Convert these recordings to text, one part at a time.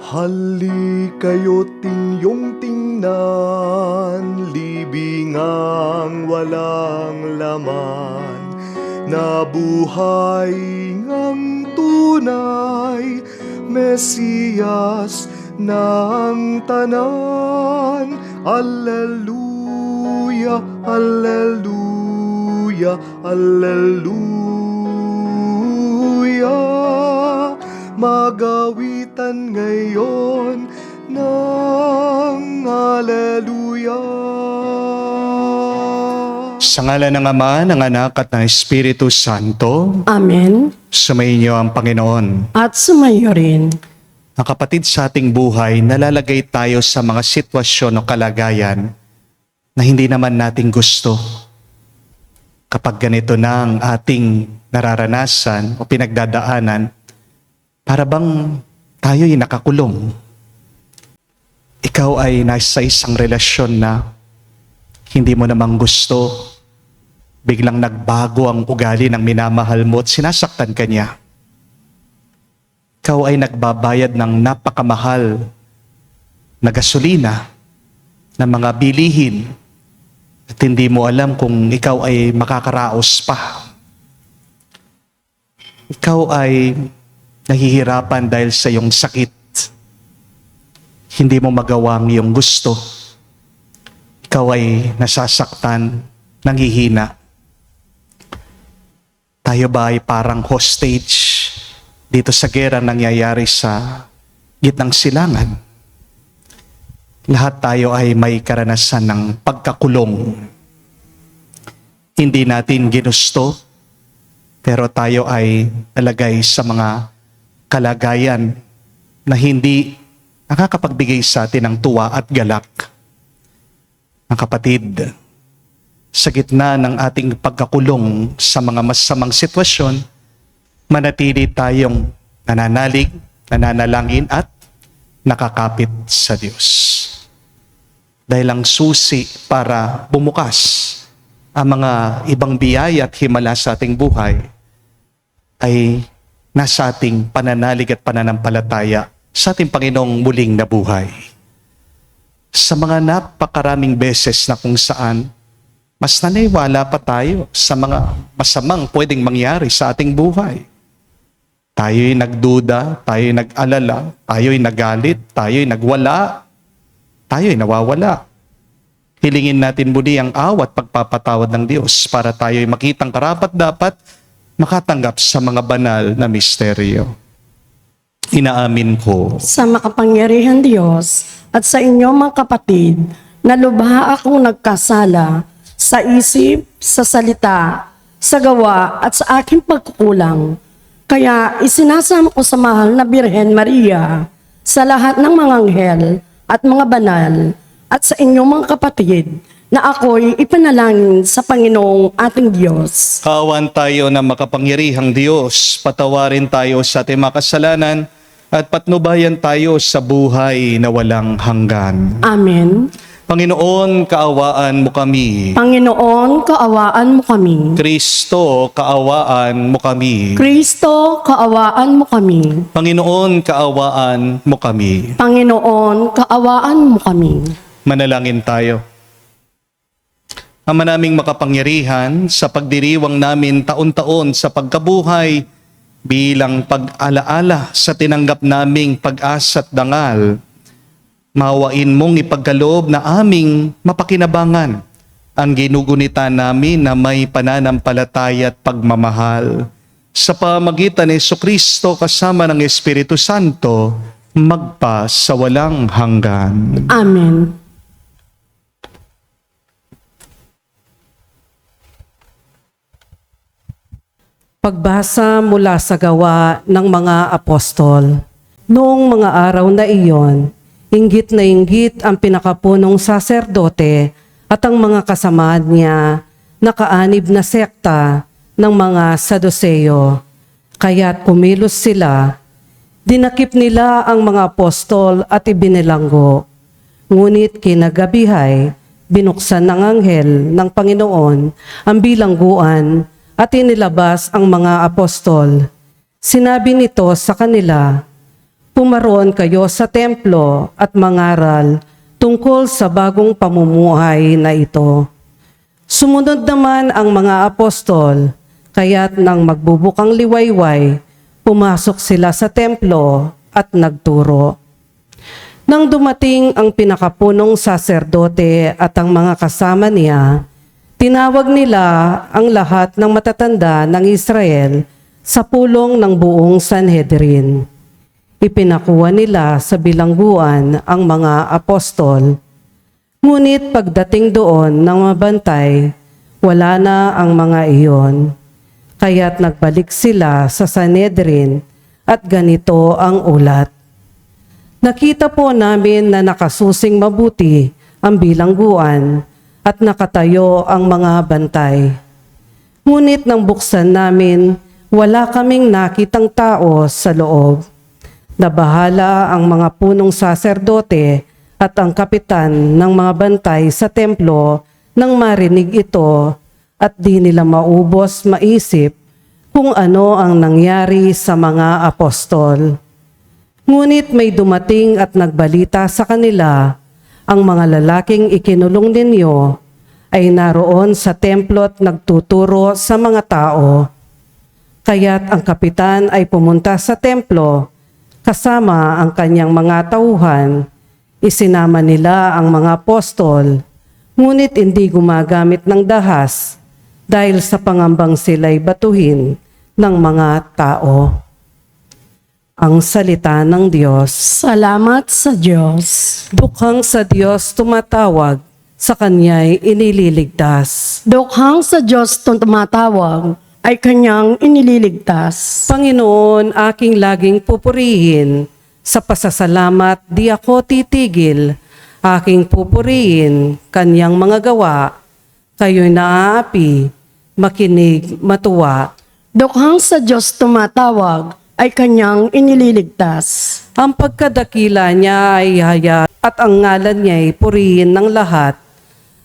Hali kayo't inyong tingnan, libingang walang laman, na buhay ngang tunay, Mesiyas ng tanan. Alleluia, alleluia, alleluia. Magawitan ngayon ng alleluia. Sa ngalan ng Ama, ng Anak at ng Espiritu Santo, Amen. sumainyo ang Panginoon. At sumayo rin. Ang kapatid, sa ating buhay, nalalagay tayo sa mga sitwasyon o kalagayan na hindi naman natin gusto. Kapag ganito na ang ating nararanasan o pinagdadaanan, para bang tayo'y nakakulong. Ikaw ay nasa isang relasyon na hindi mo namang gusto. Biglang nagbago ang ugali ng minamahal mo at sinasaktan ka niya. Ikaw ay nagbabayad ng napakamahal na gasolina, ng mga bilihin, at hindi mo alam kung ikaw ay makakaraos pa. Ikaw ay nahihirapan dahil sa iyong sakit. Hindi mo magawa ang iyong gusto. Ikaw ay nasasaktan, nanghihina. Tayo ba ay parang hostage dito sa gera nangyayari sa gitnang silangan? Lahat tayo ay may karanasan ng pagkakulong. Hindi natin ginusto, pero tayo ay nalagay sa mga kalagayan na hindi nakakapagbigay sa atin ng tuwa at galak. Ang kapatid, sa gitna ng ating pagkakulong sa mga masamang sitwasyon, manatili tayong nananalig, nananalangin at nakakapit sa Diyos. Dahil ang susi para bumukas ang mga ibang biyaya at himala sa ating buhay ay nasa ating pananalig at pananampalataya sa ating Panginoong muling nabuhay. Sa mga napakaraming beses na kung saan mas naniwala pa tayo sa mga masamang pwedeng mangyari sa ating buhay. Tayo'y nagduda, tayo'y nag-alala, tayo'y nagalit, tayo'y nagwala, tayo'y nawawala. Hilingin natin muli ang awa at pagpapatawad ng Diyos para tayo'y makitang karapat-dapat makatanggap sa mga banal na misteryo. Inaamin ko Sa makapangyarihan Diyos at sa inyo mga kapatid, na lubha akong nagkasala sa isip, sa salita, sa gawa at sa aking pagkukulang. Kaya isinasama ko sa mahal na Birhen Maria, sa lahat ng mga anghel at mga banal, at sa inyong mga kapatid, na ako'y ipanalangin sa Panginoong ating Diyos. kawan tayo na makapangyarihang Diyos, patawarin tayo sa ating mga kasalanan at patnubayan tayo sa buhay na walang hanggan. Amen. Panginoon, kaawaan mo kami. Panginoon, kaawaan mo kami. Kristo, kaawaan mo kami. Kristo, kaawaan mo kami. Panginoon, kaawaan mo kami. Panginoon, kaawaan mo kami. Manalangin tayo. Ama naming makapangyarihan, sa pagdiriwang namin taon-taon sa pagkabuhay bilang pag-alaala sa tinanggap naming pag-asa at dangal, mawain mong ipagkaloob na aming mapakinabangan ang ginugunita namin na may pananampalataya at pagmamahal. Sa pamagitan ni Jesucristo kasama ng Espiritu Santo, magpa sa walang hanggan. Amen. Pagbasa mula sa gawa ng mga apostol. Noong mga araw na iyon, inggit na inggit ang pinakapunong saserdote at ang mga kasamahan niya, nakaanib na sekta ng mga Saduceo. Kaya't kumilos sila, dinakip nila ang mga apostol at ibinilanggo. Ngunit kinagabihay, binuksan ng anghel ng Panginoon ang bilangguan at inilabas ang mga apostol. Sinabi nito sa kanila, pumaroon kayo sa templo at mangaral tungkol sa bagong pamumuhay na ito. Sumunod naman ang mga apostol, kaya't nang magbubukang liwayway, pumasok sila sa templo at nagturo. Nang dumating ang pinakapunong saserdote at ang mga kasama niya, tinawag nila ang lahat ng matatanda ng Israel sa pulong ng buong Sanhedrin. Ipinakuha nila sa bilangguan ang mga apostol. Ngunit pagdating doon ng mabantay, wala na ang mga iyon. Kaya't nagbalik sila sa Sanhedrin at ganito ang ulat. Nakita po namin na nakasusing mabuti ang bilangguan at nakatayo ang mga bantay. Ngunit nang buksan namin, wala kaming nakitang tao sa loob. Nabahala ang mga punong saserdote at ang kapitan ng mga bantay sa templo nang marinig ito at di nila maubos maisip kung ano ang nangyari sa mga apostol. Ngunit may dumating at nagbalita sa kanila, ang mga lalaking ikinulong ninyo ay naroon sa templo at nagtuturo sa mga tao. Kaya't ang kapitan ay pumunta sa templo kasama ang kanyang mga tauhan. Isinama nila ang mga apostol, ngunit hindi gumagamit ng dahas dahil sa pangambang sila'y batuhin ng mga tao. Ang salita ng Diyos. Salamat sa Diyos. Dukhang sa Diyos tumatawag, sa Kanya'y inililigtas. Dukhang sa Diyos tumatawag, ay Kanyang inililigtas. Panginoon, aking laging pupurihin, sa pasasalamat di ako titigil, aking pupurihin, Kanyang mga gawa, kayo'y naaapi, makinig, matuwa. Dukhang sa Diyos tumatawag, ay Kanyang inililigtas. Ang pagkadakila niya ay haya at ang ngalan niya ay purihin ng lahat.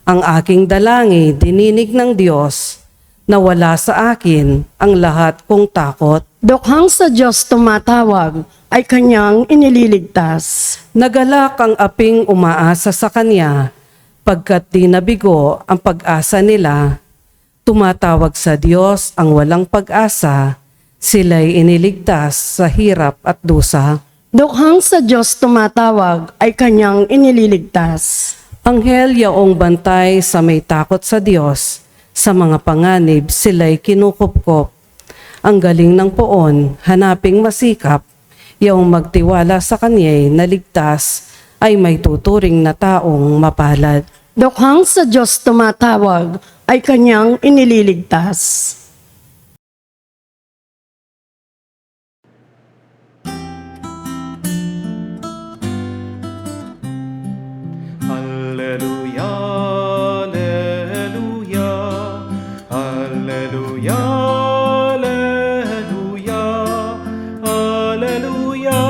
Ang aking dalangin, dininig ng Diyos, na wala sa akin ang lahat kong takot. Dukhang sa Diyos tumatawag, ay Kanyang inililigtas. Nagalak ang aping umaasa sa Kanya, pagkat di nabigo ang pag-asa nila. Tumatawag sa Diyos ang walang pag-asa, sila'y iniligtas sa hirap at dusa. Dukhang sa Diyos tumatawag, ay Kanyang inililigtas. Anghel yaong bantay sa may takot sa Diyos, sa mga panganib sila'y kinukupkop. Ang galing ng poon, hanaping masikap, yaong magtiwala sa Kanya'y naligtas, ay may tuturing na taong mapalad. Dukhang sa Diyos tumatawag, ay Kanyang inililigtas. Alleluia, alleluia, alleluia, alleluia, alleluia,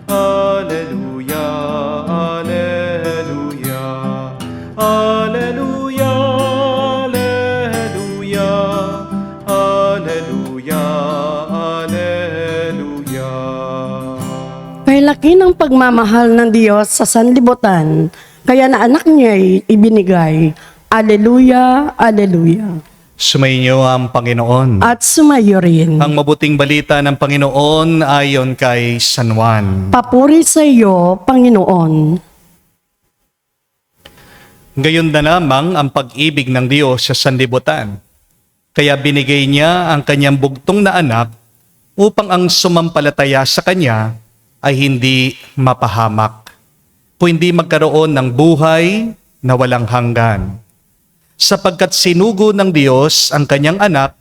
alleluia, alleluia, alleluia, alleluia, alleluia, alleluia, alleluia. Kay laki ng pagmamahal ng Diyos sa sanlibutan, kaya na anak niya'y ibinigay. Alleluia, alleluia. Sumainyo ang Panginoon. At sumayo rin. Ang mabuting balita ng Panginoon ayon kay San Juan. Papuri sa iyo, Panginoon. Gayon na lamang ang pag-ibig ng Diyos sa sanlibutan. Kaya binigay niya ang kanyang bugtong na anak upang ang sumampalataya sa kanya ay hindi mapahamak, kundi magkaroon ng buhay na walang hanggan. Sapagkat sinugo ng Diyos ang kanyang anak,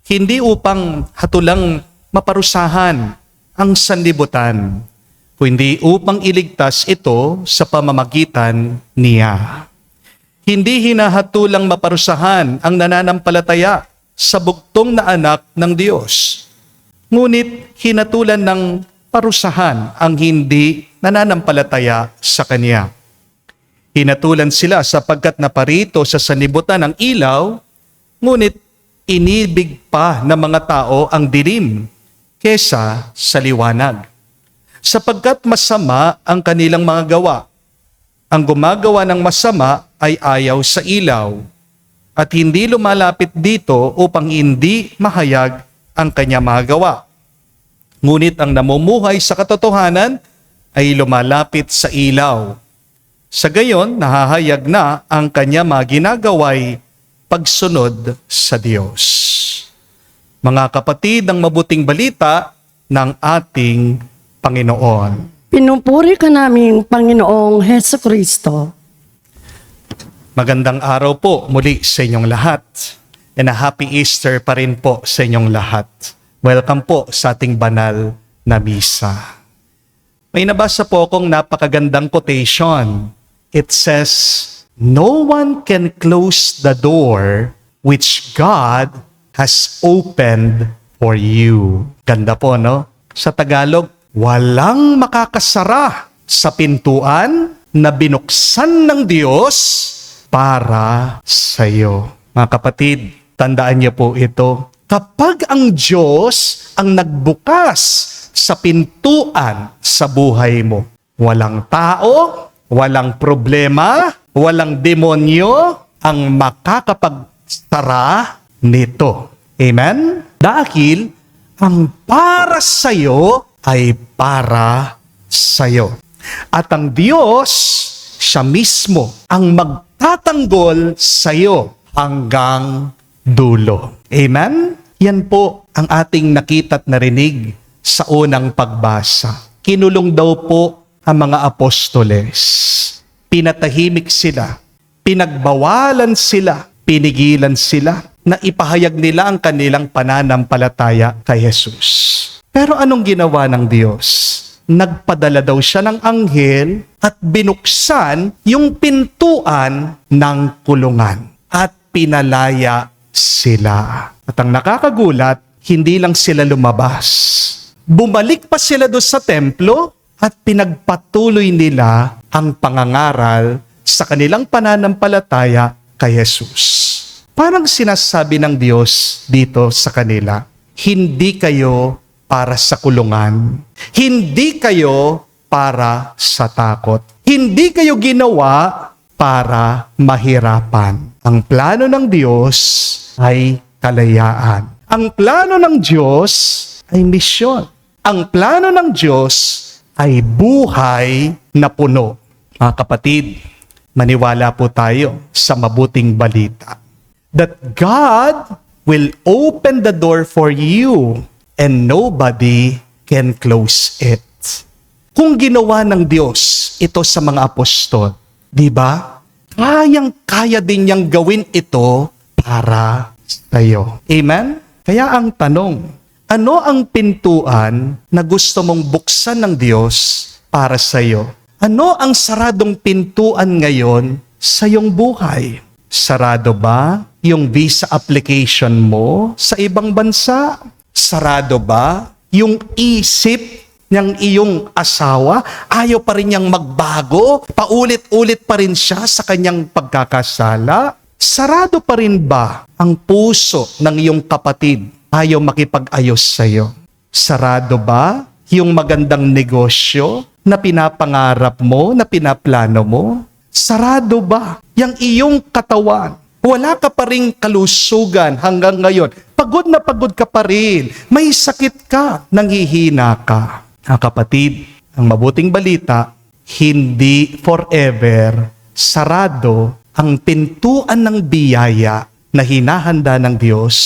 hindi upang hatulang maparusahan ang sanlibutan, kundi upang iligtas ito sa pamamagitan niya. Hindi hinahatulang maparusahan ang nananampalataya sa bugtong na anak ng Diyos, ngunit hinatulan ng parusahan ang hindi nananampalataya sa Kanya. Hinatulan sila sapagkat naparito sa sanlibutan ang ilaw, ngunit inibig pa ng mga tao ang dilim, kesa sa liwanag. Sapagkat masama ang kanilang mga gawa. Ang gumagawa ng masama ay ayaw sa ilaw at hindi lumalapit dito upang hindi mahayag ang kanya mga gawa. Ngunit ang namumuhay sa katotohanan ay lumalapit sa ilaw. Sa gayon, nahahayag na ang kanya mga ginagaway pagsunod sa Diyos. Mga kapatid, ang mabuting balita ng ating Panginoon. Pinupuri ka namin, Panginoong Heso Kristo. Magandang araw po muli sa inyong lahat. And a happy Easter pa rin po sa inyong lahat. Welcome po sa ating banal na misa. May nabasa po akong napakagandang quotation. It says, "No one can close the door which God has opened for you." Ganda po, no? Sa Tagalog, walang makakasara sa pintuan na binuksan ng Diyos para sa iyo. Mga kapatid, tandaan niyo po ito. Kapag ang Diyos ang nagbukas sa pintuan sa buhay mo, walang tao, walang problema, walang demonyo ang makakapagsara nito. Amen? Dahil ang para sa'yo ay para sa'yo. At ang Diyos, siya mismo ang magtatanggol sa'yo hanggang dulo. Amen? Yan po ang ating nakita at narinig sa unang pagbasa. Kinulong daw po ang mga apostoles. Pinatahimik sila. Pinagbawalan sila. Pinigilan sila na ipahayag nila ang kanilang pananampalataya kay Jesus. Pero anong ginawa ng Diyos? Nagpadala daw siya ng anghel at binuksan yung pintuan ng kulungan at pinalaya sila. At ang nakakagulat, hindi lang sila lumabas. Bumalik pa sila doon sa templo at pinagpatuloy nila ang pangangaral sa kanilang pananampalataya kay Jesus. Parang sinasabi ng Diyos dito sa kanila, hindi kayo para sa kulungan. Hindi kayo para sa takot. Hindi kayo ginawa para mahirapan. Ang plano ng Diyos ay kalayaan. Ang plano ng Diyos ay misyon. Ang plano ng Diyos ay buhay na puno. Mga kapatid, maniwala po tayo sa mabuting balita that God will open the door for you and nobody can close it. Kung ginawa ng Diyos ito sa mga apostol, di ba? Kayang-kaya din niyang gawin ito para tayo. Amen? Kaya ang tanong, ano ang pintuan na gusto mong buksan ng Diyos para sa iyo? Ano ang saradong pintuan ngayon sa iyong buhay? Sarado ba yung visa application mo sa ibang bansa? Sarado ba yung isip ng iyong asawa? Ayaw pa rin niyang magbago? Paulit-ulit pa rin siya sa kanyang pagkakasala? Sarado pa rin ba ang puso ng iyong kapatid? Ayaw makipag-ayos sa iyo? Sarado ba yung magandang negosyo na pinapangarap mo, na pinaplano mo? Sarado ba yung iyong katawan? Wala ka pa rin kalusugan hanggang ngayon. Pagod na pagod ka pa rin. May sakit ka, nanghihina ka. Kapatid, ang mabuting balita, hindi forever sarado ang pintuan ng biyaya na hinahanda ng Diyos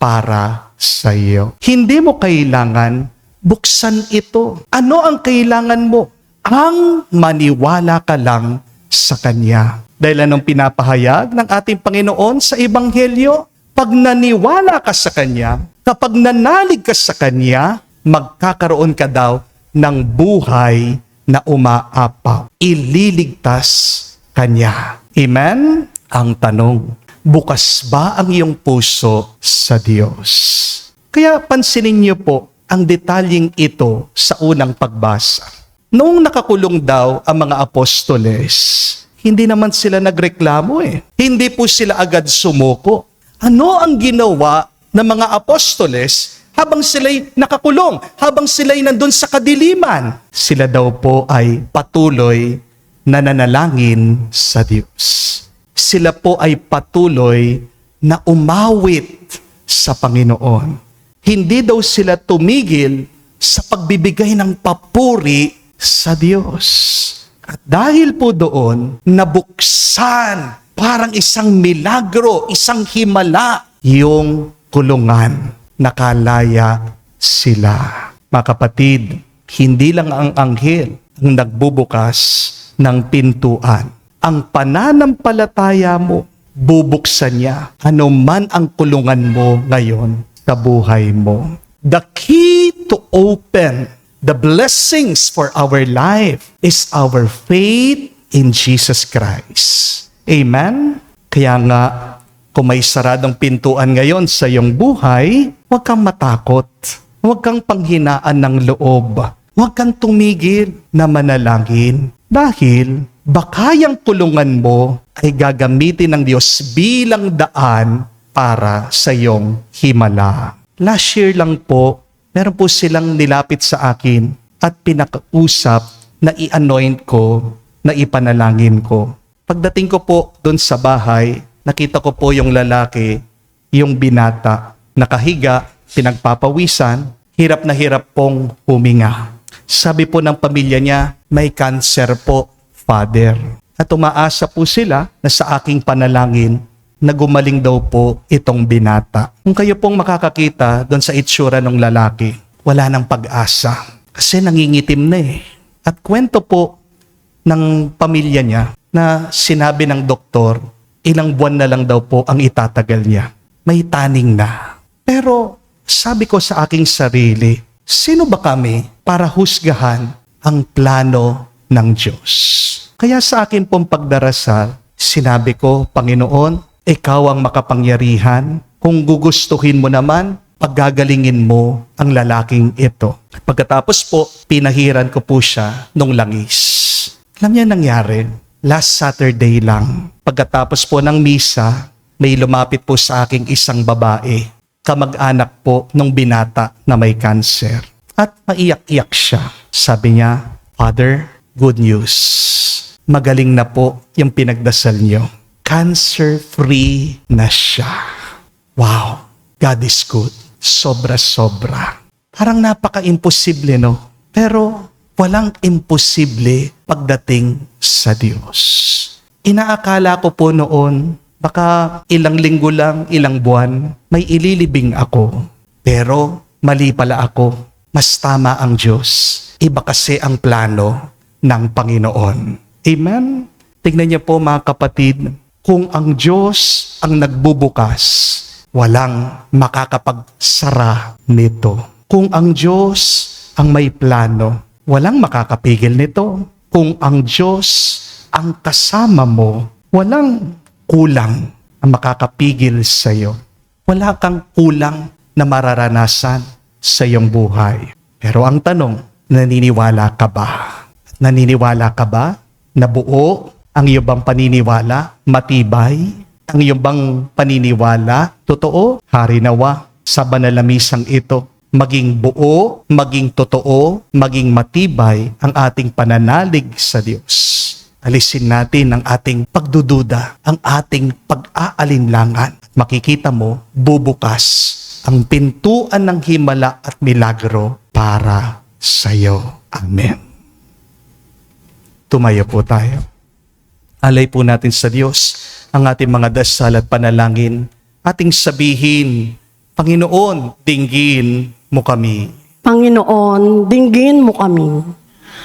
para sa iyo. Hindi mo kailangan buksan ito. Ano ang kailangan mo? Ang maniwala ka lang sa Kanya. Dahil anong pinapahayag ng ating Panginoon sa Ebanghelyo? Pag naniwala ka sa Kanya, kapag nanalig ka sa Kanya, magkakaroon ka daw ng buhay na umaapaw. Ililigtas Kanya. Amen? Ang tanong, bukas ba ang iyong puso sa Diyos? Kaya pansinin niyo po ang detalyeng ito sa unang pagbasa. Noong nakakulong daw ang mga apostoles, hindi naman sila nagreklamo eh. Hindi po sila agad sumuko. Ano ang ginawa ng mga apostoles habang sila'y nakakulong, habang sila'y nandun sa kadiliman. Sila daw po ay patuloy na nanalangin sa Diyos. Sila po ay patuloy na umawit sa Panginoon. Hindi daw sila tumigil sa pagbibigay ng papuri sa Diyos. At dahil po doon, nabuksan parang isang milagro, isang himala, yung kulungan. Nakalaya sila. Mga kapatid, hindi lang ang anghel ang nagbubukas ng pintuan. Ang pananampalataya mo, bubuksan niya. Ano man ang kulungan mo ngayon sa buhay mo. The key to open the blessings for our life is our faith in Jesus Christ. Amen? Kaya nga, kung may saradong pintuan ngayon sa iyong buhay, huwag kang matakot. Huwag kang panghinaan ng loob. Huwag kang tumigil na manalangin. Dahil baka yung kulungan mo ay gagamitin ng Diyos bilang daan para sa iyong himala. Last year lang po, meron po silang nilapit sa akin at pinakausap na i-anoint ko, na ipanalangin ko. Pagdating ko po doon sa bahay, nakita ko po yung lalaki, yung binata, nakahiga, pinagpapawisan, hirap na hirap pong huminga. Sabi po ng pamilya niya, may cancer po, Father. At umaasa po sila na sa aking panalangin, na gumaling daw po itong binata. Kung kayo pong makakakita doon sa itsura ng lalaki, wala nang pag-asa. Kasi nangingitim na eh. At kwento po ng pamilya niya na sinabi ng doktor, ilang buwan na lang daw po ang itatagal niya. May taning na. Pero sabi ko sa aking sarili, sino ba kami para husgahan ang plano ng Diyos? Kaya sa akin pong pagdarasal, sinabi ko, Panginoon, ikaw ang makapangyarihan. Kung gugustuhin mo naman, paggagalingin mo ang lalaking ito. Pagkatapos po, pinahiran ko po siya nung langis. Alam niya nangyari, last Saturday lang. Pagkatapos po ng misa, may lumapit po sa aking isang babae, kamag-anak po nung binata na may cancer. At maiyak-iyak siya. Sabi niya, Father, good news. Magaling na po yung pinagdasal niyo. Cancer-free na siya. Wow, God is good. Sobra-sobra. Parang napaka-imposible, no? Pero walang imposible pagdating sa Diyos. Inaakala ko po noon, baka ilang linggo lang, ilang buwan, may ililibing ako. Pero mali pala ako. Mas tama ang Diyos. Iba kasi ang plano ng Panginoon. Amen? Tingnan niyo po mga kapatid, kung ang Diyos ang nagbubukas, walang makakapagsara nito. Kung ang Diyos ang may plano, walang makakapigil nito. Kung ang Diyos ang kasama mo, walang kulang ang makakapigil sa iyo. Wala kang kulang na mararanasan sa iyong buhay. Pero ang tanong, naniniwala ka ba? Naniniwala ka ba na buo ang iyong bang paniniwala? Matibay? Ang iyong bang paniniwala? Totoo? Hari nawa sa banal na misang ito. Maging buo, maging totoo, maging matibay ang ating pananalig sa Diyos. Alisin natin ang ating pagdududa, ang ating pag-aalinlangan. Makikita mo, bubukas ang pintuan ng himala at milagro para sa iyo. Amen. Tumayo po tayo. Alay po natin sa Diyos ang ating mga dasal at panalangin. Ating sabihin, Panginoon, dinggin mo kami. Panginoon, dinggin mo kami.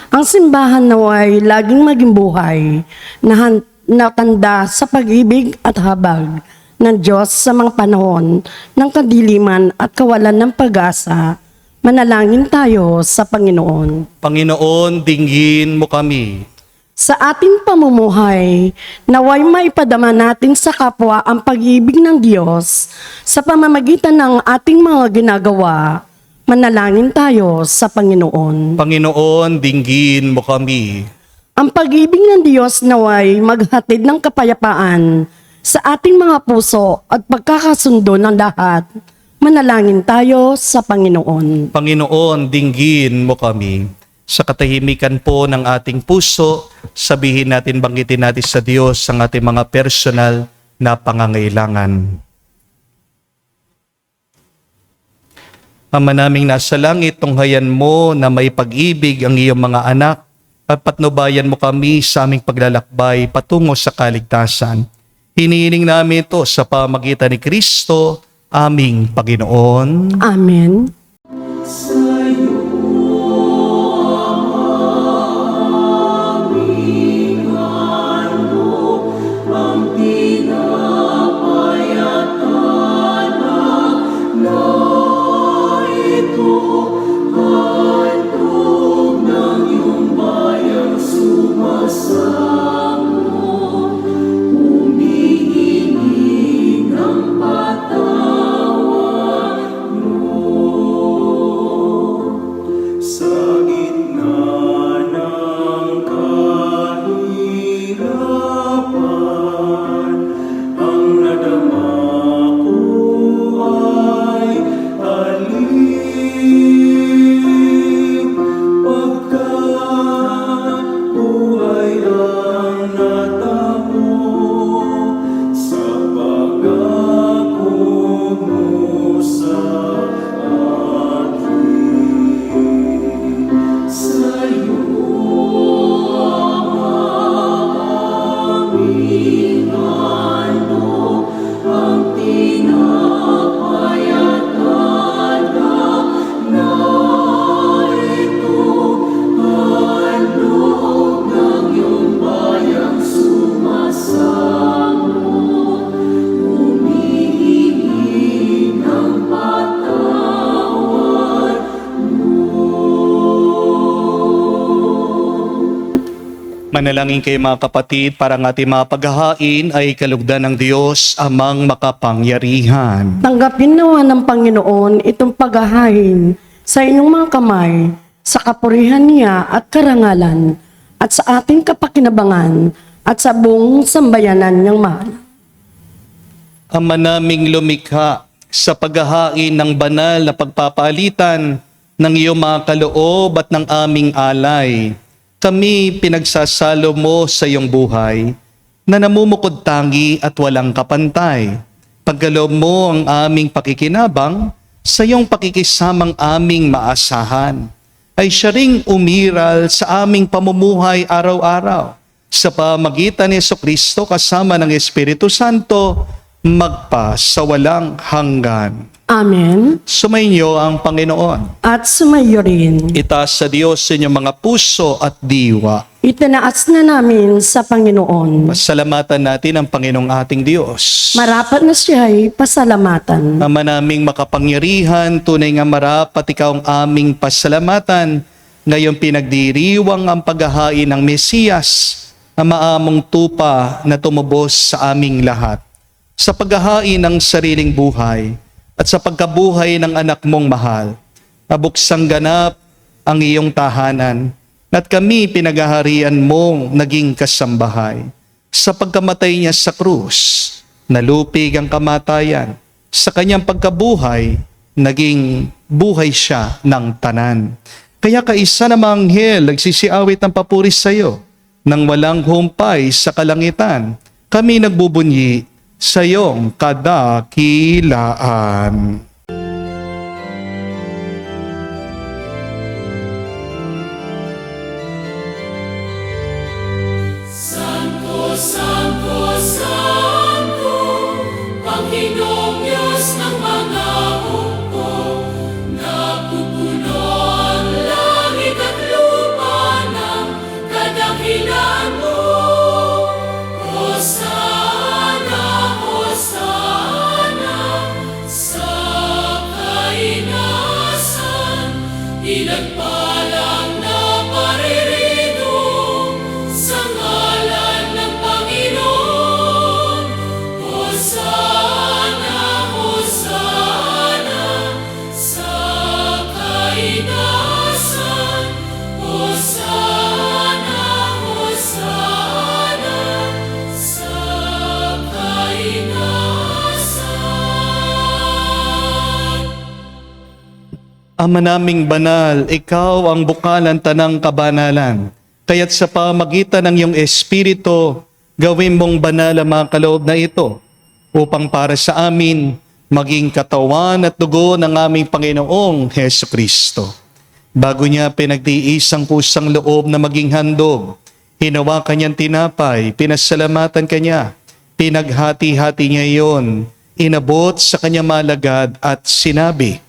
Ang simbahan naway laging maging buhay na natanda sa pag-ibig at habag ng Diyos sa mga panahon ng kadiliman at kawalan ng pag-asa. Manalangin tayo sa Panginoon. Panginoon, dinggin mo kami. Sa ating pamumuhay, naway maipadama natin sa kapwa ang pag-ibig ng Diyos sa pamamagitan ng ating mga ginagawa. Manalangin tayo sa Panginoon. Panginoon, dinggin mo kami. Ang pag-ibig ng Diyos naway maghatid ng kapayapaan sa ating mga puso at pagkakasundo ng lahat. Manalangin tayo sa Panginoon. Panginoon, dinggin mo kami. Sa katahimikan po ng ating puso, sabihin natin, banggitin natin sa Diyos ang ating mga personal na pangangailangan. Ama naming nasa langit, tunghayan mo na may pag-ibig ang iyong mga anak at patnubayan mo kami sa aming paglalakbay patungo sa kaligtasan. Hinihiling namin ito sa pamagitan ni Kristo, aming Panginoon. Amen. Manalangin kayo mga kapatid para ang ating mga paghahain ay kalugdan ng Diyos amang makapangyarihan. Tanggapin nawa ng Panginoon itong paghahain sa inyong mga kamay, sa kapurihan niya at karangalan, at sa ating kapakinabangan, at sa buong sambayanan niyang mahal. Ama naming lumikha, sa paghahain ng banal na pagpapalitan ng iyong mga kaloob at ng aming alay, kami pinagsasalo mo sa iyong buhay na namumukod tangi at walang kapantay. Pagkaloob mo ang aming pakikinabang sa iyong pakikisamang aming maasahan, ay siya ring umiral sa aming pamumuhay araw-araw. Sa pamagitan ni Jesucristo kasama ng Espiritu Santo, magpa sa walang hanggan. Amen. Sumainyo ang Panginoon. At sumayo rin. Itaas sa Diyos sa inyong mga puso at diwa. Itinaas na namin sa Panginoon. Pasalamatan natin ang Panginoong ating Diyos. Marapat na siya'y pasalamatan. Ama naming makapangyarihan, tunay nga marapat ikaw ang aming pasalamatan. Ngayon pinagdiriwang ang paghahain ng Mesiyas, ang maamong tupa na tumubos sa aming lahat. Sa paghahain ng sariling buhay, at sa pagkabuhay ng anak mong mahal, nabuksang ganap ang iyong tahanan, at kami pinaghaharian mong naging kasambahay. Sa pagkamatay niya sa krus, nalupig ang kamatayan. Sa kanyang pagkabuhay, naging buhay siya ng tanan. Kaya kaisa na mga anghel nagsisiawit ng papuri sa iyo, nang walang humpay sa kalangitan, kami nagbubunyi sa iyong kadakilaan. Santo, Santo, Santo, Panginoong Diyos ng mga hukbo, napupuno ang langit at lupa ng kadakilaan mo. Hosana, Hosana, sa Ama naming banal, ikaw ang bukalan tanang kabanalan. Kaya't sa pamagitan ng iyong Espiritu, gawin mong banal ang mga kaloob na ito upang para sa amin maging katawan at dugo ng aming Panginoong Heso Kristo. Bago niya pinagtiis ang pusang loob na maging handog, hinawakan niyang tinapay, pinasalamatan kanya, pinaghati-hati niya iyon, inabot sa kanya malagad at sinabi,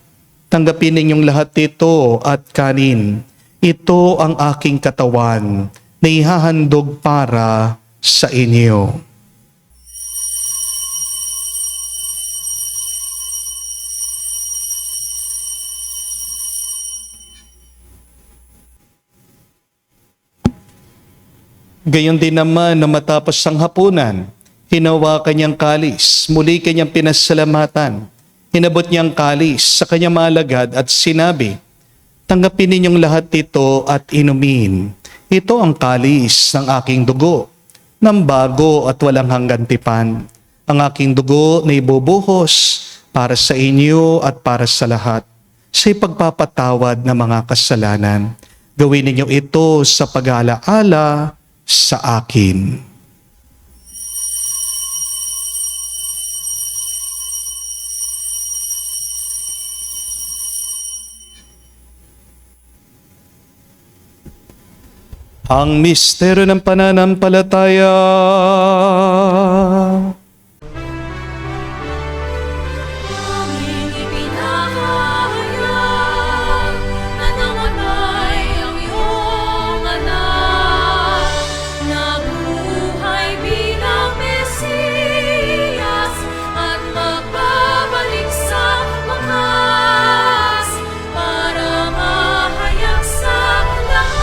"Tanggapin ninyong lahat ito at kanin. Ito ang aking katawan na ihahandog para sa inyo." Gayon din naman na matapos ang hapunan, hinawakan niyang kalis, muli kanyang pinasalamatan. Hinabot niyang kalis sa kanyang malagad at sinabi, "Tanggapin ninyong lahat ito at inumin. Ito ang kalis ng aking dugo, ng bago at walang hanggan tipan. Ang aking dugo na ibubuhos para sa inyo at para sa lahat, sa ipagpapatawad ng mga kasalanan. Gawin ninyo ito sa pag-aalaala sa akin." Ang misteryo ng pananampalataya. Aming ipinahayag na namatay ang iyong anak, nabuhay bilang Mesiyas at magbabalik sa wakas para mahayag sa lahat.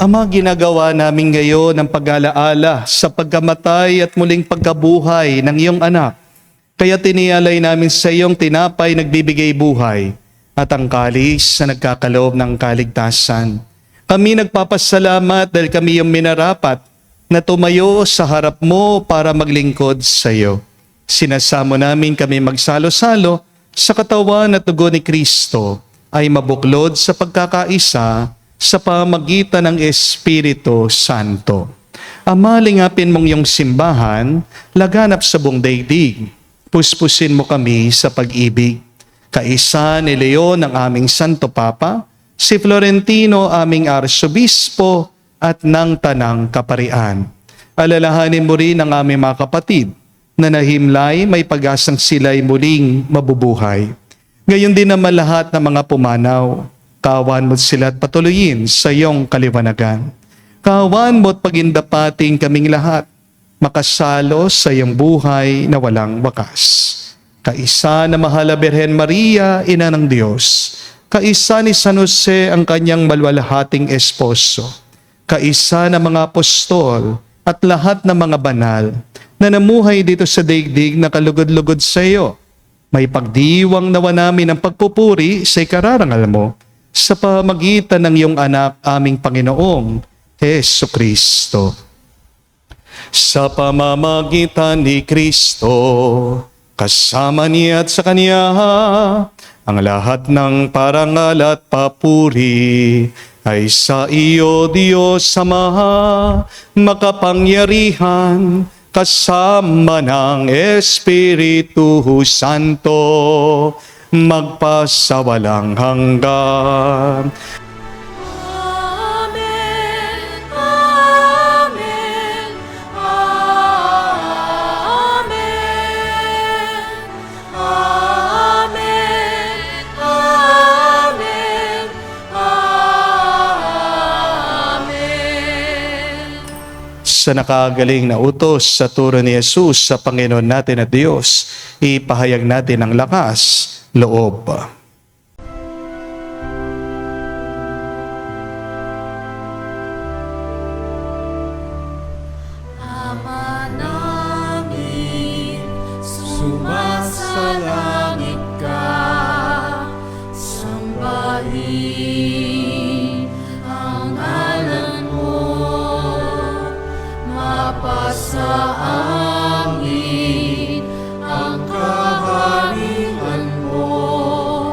Ama, ginagawa namin ngayon ang pag-alaala sa pagkamatay at muling pagkabuhay ng iyong anak. Kaya tinialay namin sa iyong tinapay nagbibigay buhay at ang kalis na nagkakaloob ng kaligtasan. Kami nagpapasalamat dahil kami yung minarapat na tumayo sa harap mo para maglingkod sa iyo. Sinasamo namin kami magsalo-salo sa katawan at dugo ni Kristo ay mabuklod sa pagkakaisa sa pamagitan ng Espiritu Santo. Ama, lingapin mong iyong simbahan, laganap sa buong daigdig. Puspusin mo kami sa pag-ibig. Kaisa ni Leon ang aming Santo Papa, si Florentino aming Arsobispo at ng Tanang Kaparian. Alalahanin mo rin ang aming mga kapatid na nahimlay, may pag-asang sila'y muling mabubuhay. Gayon din naman lahat ng mga pumanaw. Kawan mo't sila at patuloyin sa iyong kaliwanagan. Kawan mo't pagindapating kaming lahat, makasalo sa iyong buhay na walang wakas. Kaisa na mahal na Birhen Maria, Ina ng Diyos. Kaisa ni San Jose ang kanyang malwalhating esposo. Kaisa na mga apostol at lahat ng mga banal na namuhay dito sa daigdig na kalugod-lugod sa iyo. May pagdiwang nawa namin ang pagpupuri sa ikararangal mo sa pamagitan ng iyong anak, aming Panginoong Heso Kristo. Sa pamamagitan ni Kristo, kasama niya at sa Kanya, ang lahat ng parangal at papuri ay sa iyo, Diyos Ama, makapangyarihan, kasama ng Espiritu Santo, magpasawalang hanggan. Amen, Amen, Amen, Amen, Amen, Amen. Sa nakagaling na utos sa turo ni Jesus sa Panginoon natin at Diyos, ipahayag natin ang lakas, loob. Ama namin, sumasalangit ka, sambahin ang ngalan mo, mapasa amin ang kaharian mo,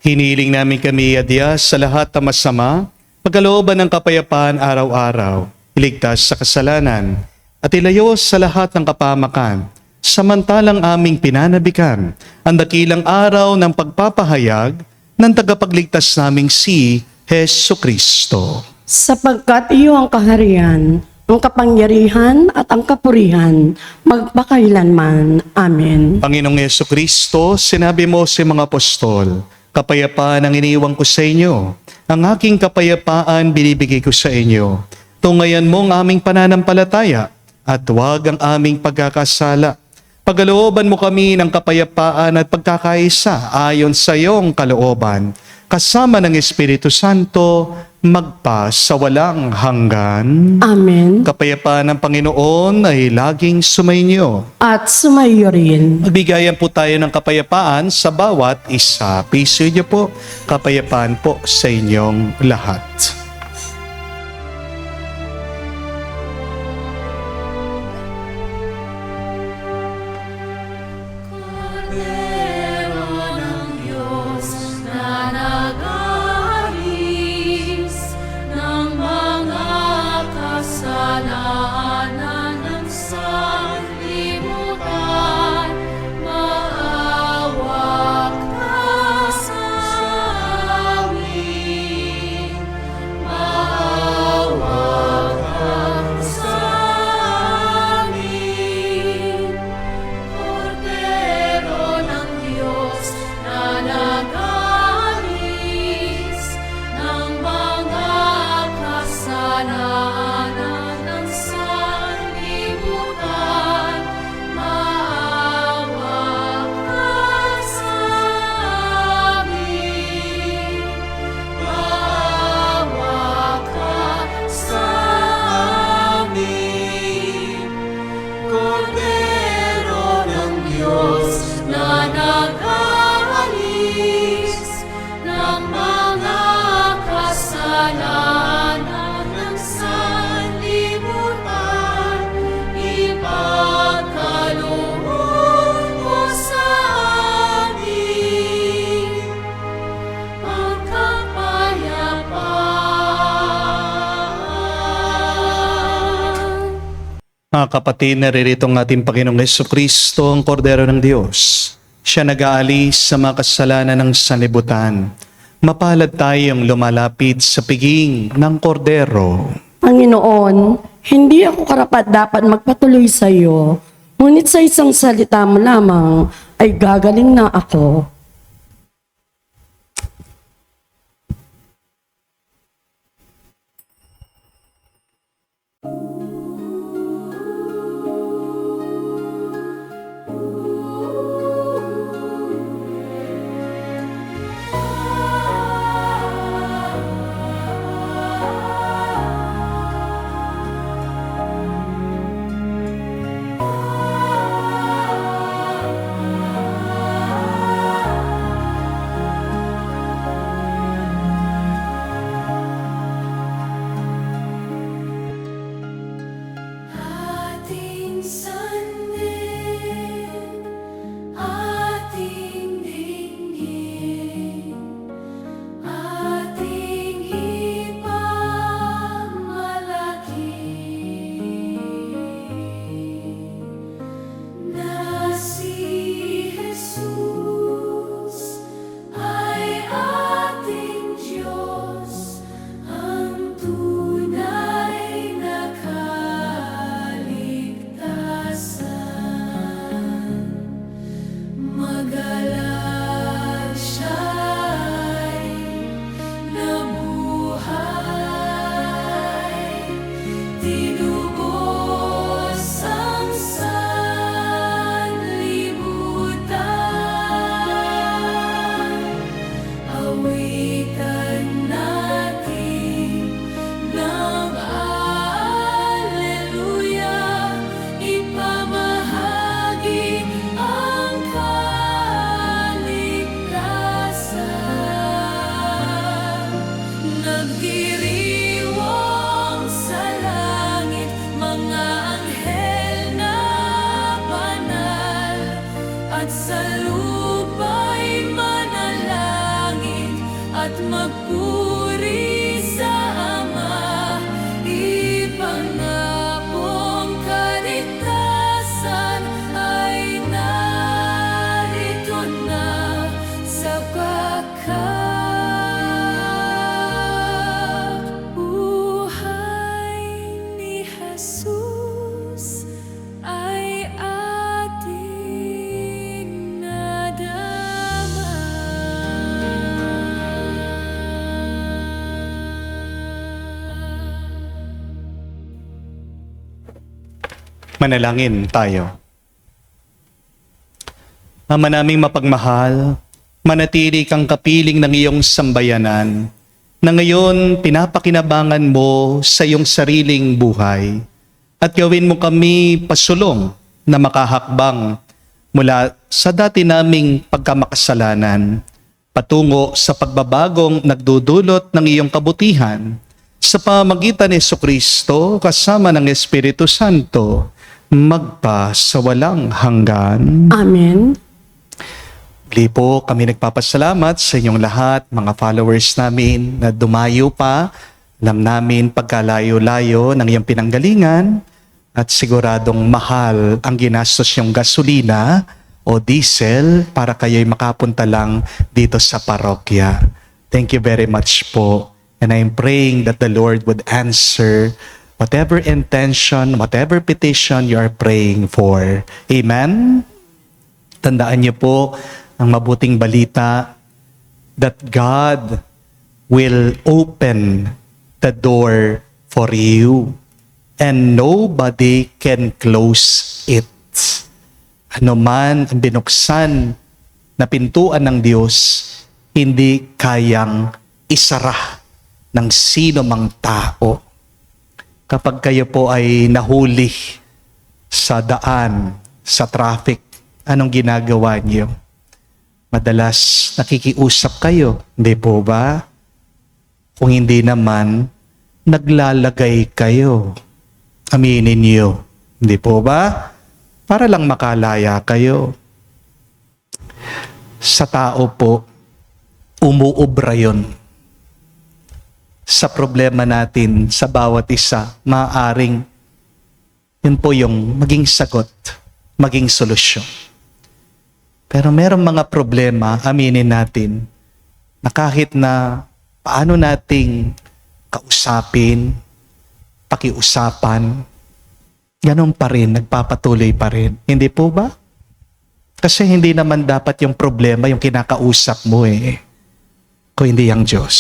Hiniling namin kami, Diyos, sa lahat ng masama, magkalooban ng kapayapaan araw-araw, iligtas sa kasalanan, at ilayo sa lahat ng kapamakan, samantalang aming pinanabikan ang dakilang araw ng pagpapahayag ng tagapagligtas naming si Hesu Kristo. Sapagkat iyo ang kaharian, ang kapangyarihan at ang kapurihan, magpakailanman. Amen. Panginoong Hesu Kristo, sinabi mo sa mga apostol, kapayapaan ang iniiwan ko sa inyo. Ang aking kapayapaan binibigay ko sa inyo. Tungayan mo ang aming pananampalataya at huwag ang aming pagkakasala. Pagalooban mo kami ng kapayapaan at pagkakaisa ayon sa iyong kalooban. Kasama ng Espiritu Santo, magpa sa walang hanggan. Amen. Kapayapaan ng Panginoon ay laging sumainyo. At sumayo rin. Magbigayan po tayo ng kapayapaan sa bawat isa. Piso niyo po, kapayapaan po sa inyong lahat. Cordero ng Diyos na nag-aalis ng mga kasalanan ng sanlibutan, maawa ka sa amin. Maawa ka sa amin. Cordero ng Diyos na nag-aalis ng mga kasalanan ng sanlibutan, maawa ka sa amin. Maawa ka sa amin. Cordero ng Diyos na nag-aalis ng mga kasalanan ng sanlibutan, ipagkaloob mo sa amin ang kapayapaan. Mga kapatid, naririto ang ating Panginoong Jesucristo, ang Kordero ng Diyos. Siya nag-aalis sa mga kasalanan ng sanlibutan. Mapalad tayong lumalapit sa piging ng Kordero. Panginoon, hindi ako karapat-dapat magpatuloy sa iyo, ngunit sa isang salita mo lamang ay gagaling na ako. Manalangin tayo. Ama naming mapagmahal, manatili kang kapiling ng iyong sambayanan na ngayon pinapakinabangan mo sa iyong sariling buhay at gawin mo kami pasulong na makahakbang mula sa dati naming pagkamakasalanan patungo sa pagbabagong nagdudulot ng iyong kabutihan sa pamagitan ni Jesucristo kasama ng Espiritu Santo magpa sa walang hanggan. Amen. Muli po kami nagpapasalamat sa inyong lahat, mga followers namin na dumayo pa. Alam namin pagkalayo-layo ng iyong pinanggalingan at siguradong mahal ang ginastos yung gasolina o diesel para kayo'y makapunta lang dito sa parokya. Thank you very much po. And I'm praying that the Lord would answer whatever intention, whatever petition you are praying for. Amen? Tandaan niyo po ang mabuting balita that God will open the door for you and nobody can close it. Ano man ang binuksan na pintuan ng Diyos, hindi kayang isara ng sino mang tao. Kapag kayo po ay nahuli sa daan, sa traffic, anong ginagawa niyo? Madalas nakikiusap kayo, hindi po ba? Kung hindi naman, naglalagay kayo. Aminin niyo, hindi po ba? Para lang makalaya kayo. Sa tao po, umuubra yun. Sa problema natin, sa bawat isa, maaaring yun po yung maging sagot, maging solusyon. Pero merong mga problema, aminin natin, na kahit na paano nating kausapin, pakiusapan, ganun pa rin, nagpapatuloy pa rin. Hindi po ba? Kasi hindi naman dapat yung problema yung kinakausap mo kung hindi ang Diyos.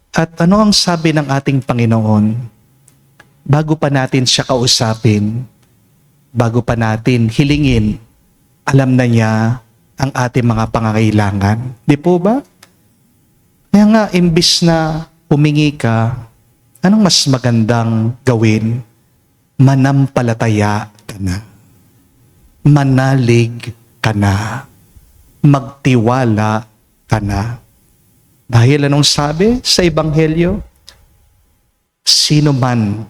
At ano ang sabi ng ating Panginoon? Bago pa natin siya kausapin, bago pa natin hilingin, alam na niya ang ating mga pangangailangan. Di po ba? Kaya nga, imbis na humingi ka, anong mas magandang gawin? Manampalataya ka na. Manalig ka na. Magtiwala ka na. Dahil anong sabi sa Ebanghelyo? Sino man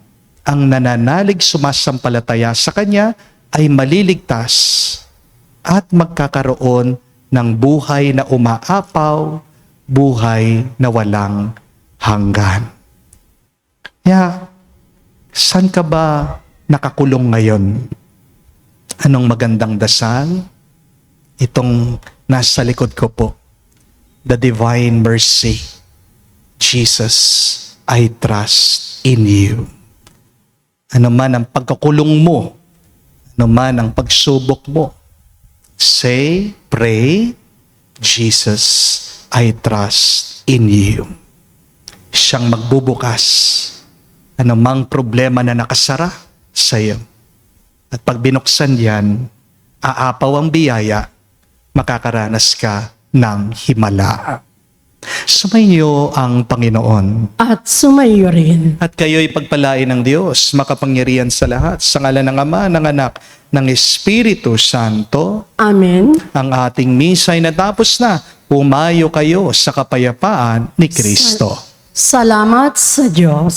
ang nananalig sumasampalataya sa Kanya ay maliligtas at magkakaroon ng buhay na umaapaw, buhay na walang hanggan. Kaya, saan ka ba nakakulong ngayon? Anong magandang dasal? Itong nasa likod ko po. The divine mercy. Jesus, I trust in you. Ano man ang pagkakulong mo, ano man ang pagsubok mo, say, pray, Jesus, I trust in you. Siyang magbubukas anumang problema na nakasara sa iyo. At pag binuksan yan, aapaw ang biyaya, makakaranas ka ng himala. Sumainyo ang Panginoon. At sumayo rin. At kayo'y pagpalain ng Diyos, makapangyarihan sa lahat, sa ngalan ng Ama, ng Anak, ng Espiritu Santo. Amen. Ang ating misa ay natapos na. Pumayo kayo sa kapayapaan ni Kristo. Salamat sa Diyos.